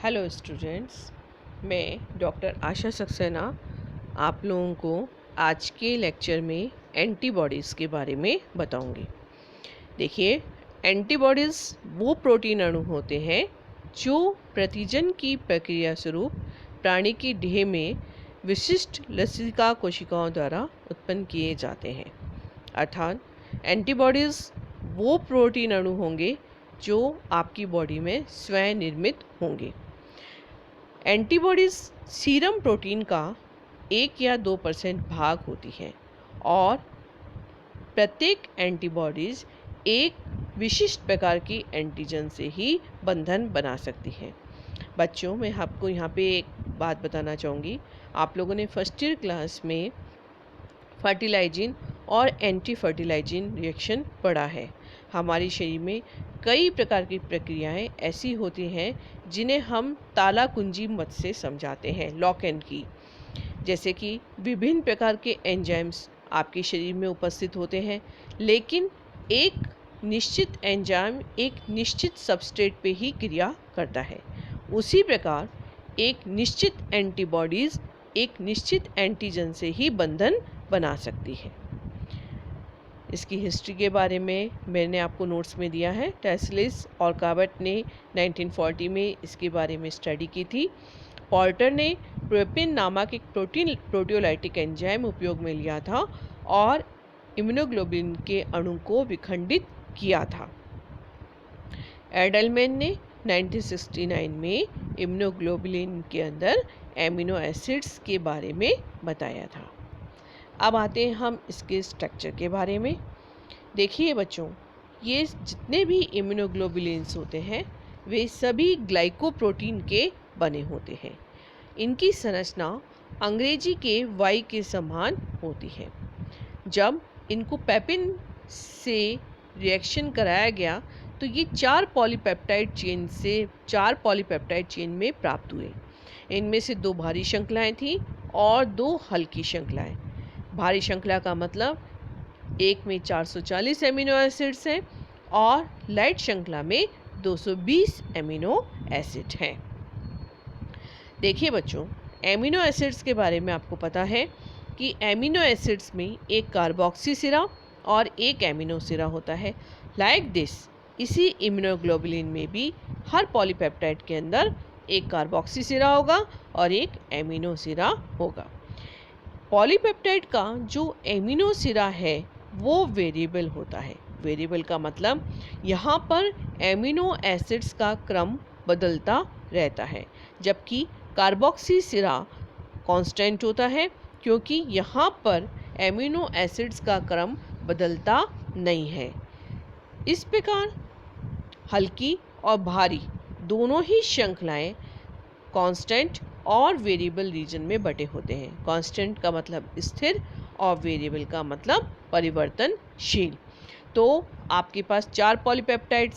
Hello students, मैं doctor आशा सक्सेना आप लोगों को आज के लेक्चर में एंटीबॉडीज़ के बारे में बताऊंगी। देखिए, एंटीबॉडीज़ वो प्रोटीन अणु होते हैं जो प्रतिजन की प्रक्रिया स्वरूप प्राणी की देह में विशिष्ट लसिका कोशिकाओं द्वारा उत्पन्न किए जाते हैं। अर्थात एंटीबॉडीज़ वो प्रोटीन अणु होंगे जो आपकी बॉडी में स्वयं निर्मित होंगे। एंटीबॉडीज़ सीरम प्रोटीन का 1 या 2% भाग होती है और प्रत्येक एंटीबॉडीज़ एक विशिष्ट प्रकार की एंटीजन से ही बंधन बना सकती है। बच्चों, मैं आपको यहाँ पे एक बात बताना चाहूँगी। आप लोगों ने फर्स्ट ईयर क्लास में फर्टिलाइजिन और एंटी फर्टिलाइजिन रिएक्शन पढ़ा है। हमारे शरीर में कई प्रकार की प्रक्रियाएं ऐसी होती हैं जिन्हें हम ताला कुंजी मत से समझाते हैं, लॉक एंड की। जैसे कि विभिन्न प्रकार के एंजाइम्स आपके शरीर में उपस्थित होते हैं, लेकिन एक निश्चित एंजाइम एक निश्चित सबस्ट्रेट पे ही क्रिया करता है। उसी प्रकार एक निश्चित एंटीबॉडीज़ एक निश्चित एंटीजन से ही बंधन बना सकती है। इसकी हिस्ट्री के बारे में मैंने आपको नोट्स में दिया है। टेस्लिस और काबट ने 1940 में इसके बारे में स्टडी की थी। पोर्टर ने प्रोपिन नामक एक प्रोटियोलाइटिक एंजाइम उपयोग में लिया था और इम्यूनोग्लोबिन के अणु को विखंडित किया था। एडलमैन ने 1969 में इम्यूनोग्लोबुलिन के अंदर एमिनो एसिड्स के बारे में बताया था। अब आते हैं हम इसके स्ट्रक्चर के बारे में। देखिए बच्चों, ये जितने भी इम्यूनोग्लोबुलिन्स होते हैं वे सभी ग्लाइकोप्रोटीन के बने होते हैं। इनकी संरचना अंग्रेजी के वाई के समान होती है। जब इनको पेपिन से रिएक्शन कराया गया तो ये 4 पॉलीपेप्टाइड चेन में प्राप्त हुए। इनमें से 2 भारी श्रृंखलाएं थीं और 2 हल्की श्रृंखलाएं। भारी श्रृंखला का मतलब एक में 440 एमिनो एसिड्स हैं और लाइट श्रृंखला में 220 एमिनो एसिड हैं। देखिए बच्चों, एमिनो एसिड्स के बारे में आपको पता है कि एमिनो एसिड्स में एक कार्बोक्सी सिरा और एक एमिनो सिरा होता है। लाइक दिस, इसी इम्यूनोग्लोबुलिन में भी हर पॉलीपेप्टाइड के अंदर एक कार्बोक्सी सिरा होगा और एक एमिनो सिरा होगा। पॉलीपेप्टाइड का जो एमिनो सिरा है वो वेरिएबल होता है। वेरिएबल का मतलब यहाँ पर एमिनो एसिड्स का क्रम बदलता रहता है, जबकि कार्बोक्सी सिरा कांस्टेंट होता है क्योंकि यहाँ पर एमिनो एसिड्स का क्रम बदलता नहीं है। इस प्रकार हल्की और भारी दोनों ही श्रृंखलाएं कांस्टेंट और वेरिएबल रीजन में बटे होते हैं। कांस्टेंट का मतलब स्थिर और वेरिएबल का मतलब परिवर्तनशील। तो आपके पास 4 पॉलीपेप्टाइड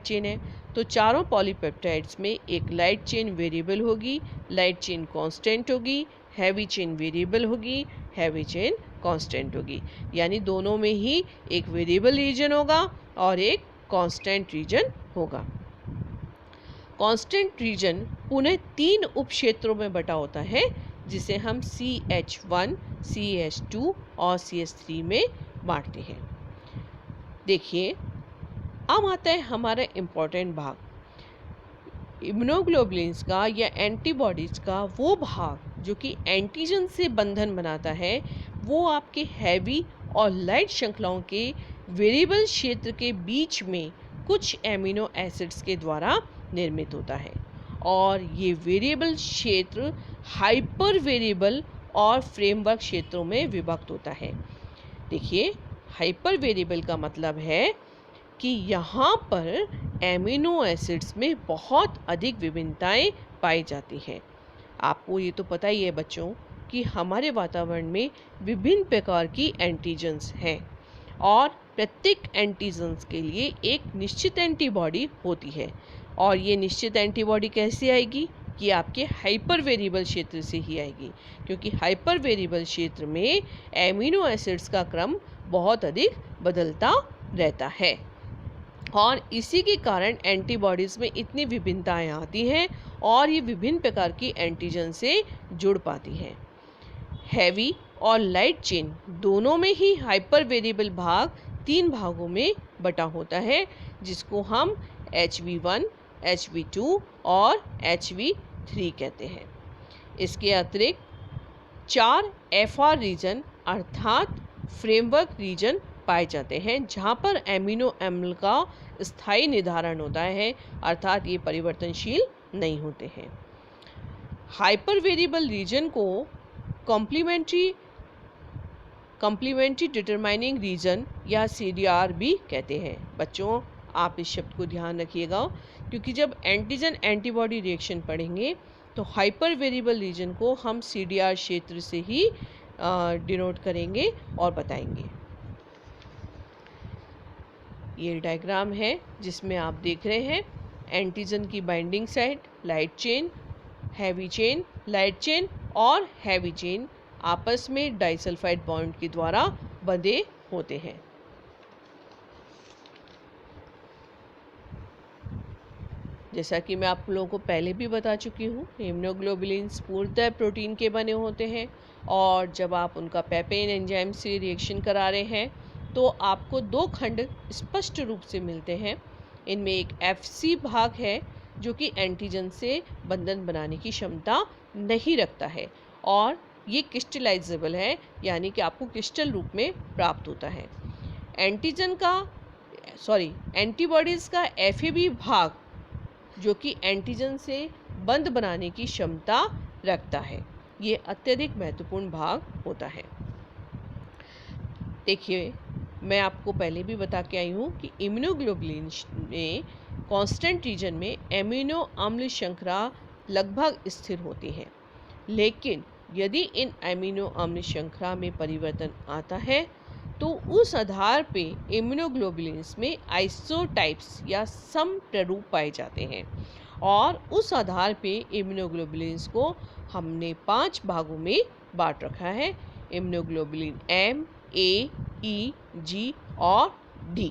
चेन है, तो चारों पॉलीपेप्टाइड्स में एक लाइट चेन वेरिएबल होगी, लाइट चेन कांस्टेंट होगी, हैवी चेन वेरिएबल होगी, हैवी चेन कांस्टेंट होगी। यानी दोनों में ही एक वेरिएबल रीजन होगा और एक कांस्टेंट रीजन होगा। कांस्टेंट रीजन पुनः 3 उप क्षेत्रों में बटा होता है, जिसे हम CH1, CH2 और CH3 में बांटते हैं। देखिए, अब आता है हमारा इम्पोर्टेंट भाग, इम्यूनोग्लोबुलिन्स का या एंटीबॉडीज़ का वो भाग जो कि एंटीजन से बंधन बनाता है। वो आपके हैवी और लाइट श्रृंखलाओं के वेरिएबल क्षेत्र के बीच में कुछ एमिनो एसिड्स के द्वारा निर्मित होता है और ये वेरिएबल क्षेत्र हाइपर वेरिएबल और फ्रेमवर्क क्षेत्रों में विभक्त होता है। देखिए, हाइपर वेरिएबल का मतलब है कि यहाँ पर एमिनो एसिड्स में बहुत अधिक विभिन्नताएं पाई जाती हैं। आपको ये तो पता ही है बच्चों कि हमारे वातावरण में विभिन्न प्रकार की एंटीजन्स हैं और प्रत्येक एंटीजन्स के लिए एक निश्चित एंटीबॉडी होती है। और ये निश्चित एंटीबॉडी कैसे आएगी? ये आपके हाइपर वेरिएबल क्षेत्र से ही आएगी, क्योंकि हाइपर वेरिएबल क्षेत्र में एमिनो एसिड्स का क्रम बहुत अधिक बदलता रहता है। और इसी के कारण एंटीबॉडीज़ में इतनी विभिन्नताएं आती हैं और ये विभिन्न प्रकार की एंटीजन से जुड़ पाती हैं। हैवी और लाइट चेन दोनों में ही हाइपर वेरिएबल भाग 3 भागों में बटा होता है, जिसको हम HV1, HV2 और HV3 कहते हैं। इसके अतिरिक्त 4 FR रीजन अर्थात फ्रेमवर्क रीजन पाए जाते हैं, जहाँ पर एमिनो अम्ल का स्थायी निर्धारण होता है, अर्थात ये परिवर्तनशील नहीं होते हैं। हाइपर वेरिएबल रीजन को कॉम्प्लीमेंट्री डिटरमाइनिंग रीजन या CDR भी कहते हैं। बच्चों, आप इस शब्द को ध्यान रखिएगा, क्योंकि जब एंटीजन एंटीबॉडी रिएक्शन पढ़ेंगे तो हाइपर वेरिएबल रीजन को हम CDR क्षेत्र से ही डिनोट करेंगे और बताएंगे। ये डायग्राम है जिसमें आप देख रहे हैं एंटीजन की binding site, light chain, heavy chain, light chain और हैवी चेन आपस में डाइसल्फाइड बॉन्ड के द्वारा बंधे होते हैं। जैसा कि मैं आप लोगों को पहले भी बता चुकी हूँ, इम्यूनोग्लोबुलिन्स पूर्णतः प्रोटीन के बने होते हैं और जब आप उनका पेपेन एंजाइम से रिएक्शन करा रहे हैं तो आपको 2 खंड स्पष्ट रूप से मिलते हैं। इनमें एक FC भाग है जो कि एंटीजन से बंधन बनाने की क्षमता नहीं रखता है और ये क्रिस्टलाइजेबल है, यानी कि आपको क्रिस्टल रूप में प्राप्त होता है। एंटीबॉडीज़ का FAB भाग जो कि एंटीजन से बंध बनाने की क्षमता रखता है, ये अत्यधिक महत्वपूर्ण भाग होता है। देखिए, मैं आपको पहले भी बता के आई हूँ कि इम्यूनोग्लोबुलिन में कांस्टेंट रीजन में एमिनो अम्ल श्रृंखला लगभग स्थिर होती है, लेकिन यदि इन एमिनो अम्ल श्रृंखला में परिवर्तन आता है तो उस आधार पे इम्यूनोग्लोबुलिन्स में आइसोटाइप्स या समप्ररूप पाए जाते हैं और उस आधार पे इम्यूनोग्लोबुलिन्स को हमने 5 भागों में बांट रखा है: immunoglobulin M, A, E, G और D।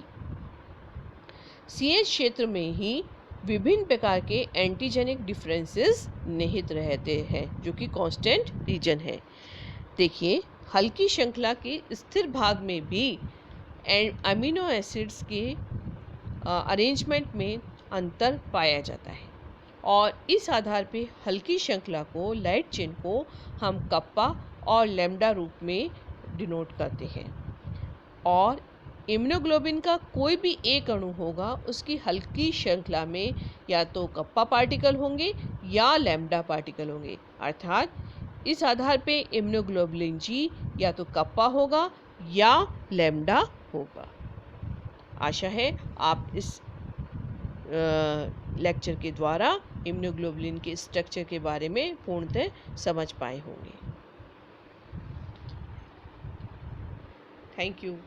CH क्षेत्र में ही विभिन्न प्रकार के एंटीजेनिक डिफरेंसेस निहित रहते हैं जो कि कांस्टेंट रीजन है। देखिए, हल्की श्रृंखला के स्थिर भाग में भी अमीनो एसिड्स के अरेंजमेंट में अंतर पाया जाता है और इस आधार पे हल्की श्रृंखला को, लाइट चेन को हम कप्पा और लैम्डा रूप में डिनोट करते हैं और इम्यूनोग्लोबिन का कोई भी एक अणु होगा उसकी हल्की श्रृंखला में या तो कप्पा पार्टिकल होंगे या लैम्डा पार्टिकल होंगे, अर्थात इस आधार पे इम्यूनोग्लोबुलिन G या तो कप्पा होगा या लैम्डा होगा। आशा है आप इस लेक्चर के द्वारा इम्यूनोग्लोबुलिन के स्ट्रक्चर के बारे में पूर्णतः समझ पाए होंगे। Thank you.